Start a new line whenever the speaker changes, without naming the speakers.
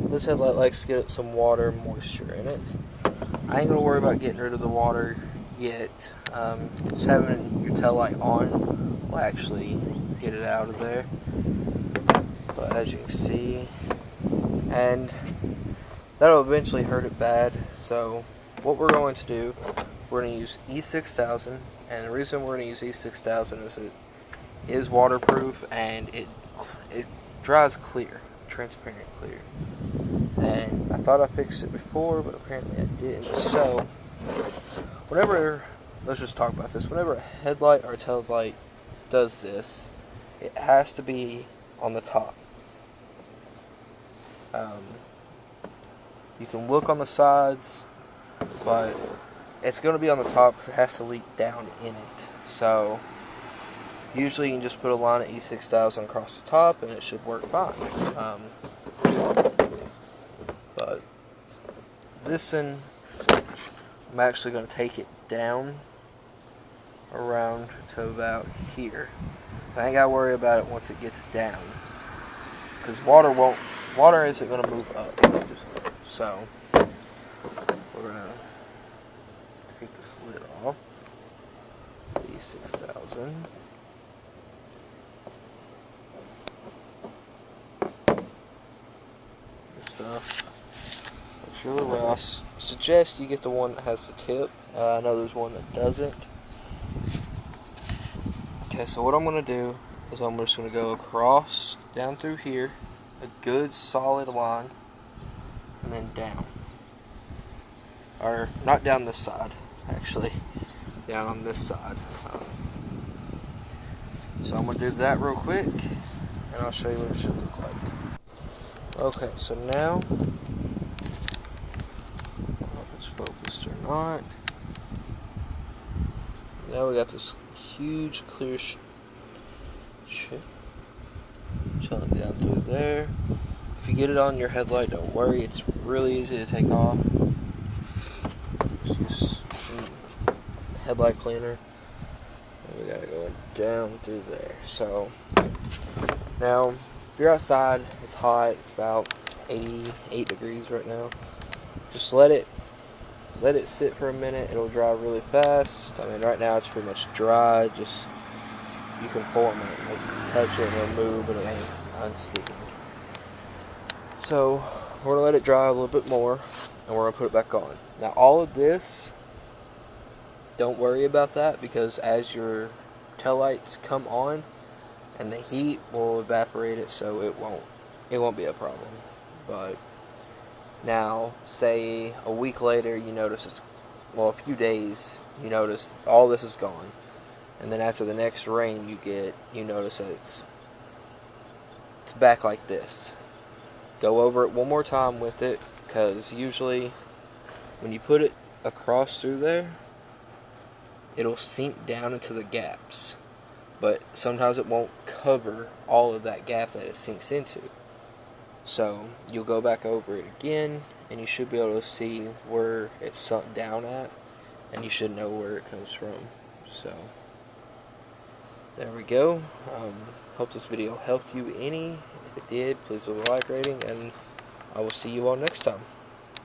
this headlight likes to get some water and moisture in it. I ain't gonna worry about getting rid of the water yet. Just having your tail light on will actually get it out of there. But as you can see, and that'll eventually hurt it bad. So what we're going to do, we're going to use E6000, and the reason we're going to use E6000 is it is waterproof and it dries clear, transparent clear. And I thought I fixed it before, but apparently I didn't. So whenever, let's just talk about this. Whenever a headlight or a tail light does this, it has to be on the top. You can look on the sides, but it's going to be on the top because it has to leak down in it. So usually you can just put a line of E6000 across the top and it should work fine. But this one, I'm actually going to take it down around to about here. I ain't got to worry about it once it gets down, because water isn't going to move up. So we're going to take this lid off. E6000. This stuff looks really well. I suggest you get the one that has the tip. I know there's one that doesn't. Okay, so what I'm going to do is I'm just going to go across, down through here, a good solid line, and then down. Or, not down this side, actually. Down on this side. So I'm going to do that real quick, and I'll show you what it should look like. Okay, so now, I don't know if it's focused or not. Now we got this huge clear chunk down through there. If you get it on your headlight, don't worry, it's really easy to take off. Just some headlight cleaner. And we gotta go down through there. So now, if you're outside, it's hot, it's about 88 degrees right now. Just let it sit for a minute. It'll dry really fast. I mean, right now it's pretty much dry. Just, you can form it. Like, you can touch it and remove, and it ain't unsticking. So we're gonna let it dry a little bit more, and we're gonna put it back on. Now, all of this, don't worry about that, because as your tail lights come on, and the heat will evaporate it, so it won't be a problem. But now, say a week later, you notice a few days, you notice all this is gone. And then after the next rain you notice that it's back like this. Go over it one more time with it, because usually when you put it across through there, it'll sink down into the gaps. But sometimes it won't cover all of that gap that it sinks into. So you'll go back over it again, and you should be able to see where it's sunk down at, and you should know where it comes from. So there we go. Hope this video helped you any. If it did, please leave a like rating, and I will see you all next time.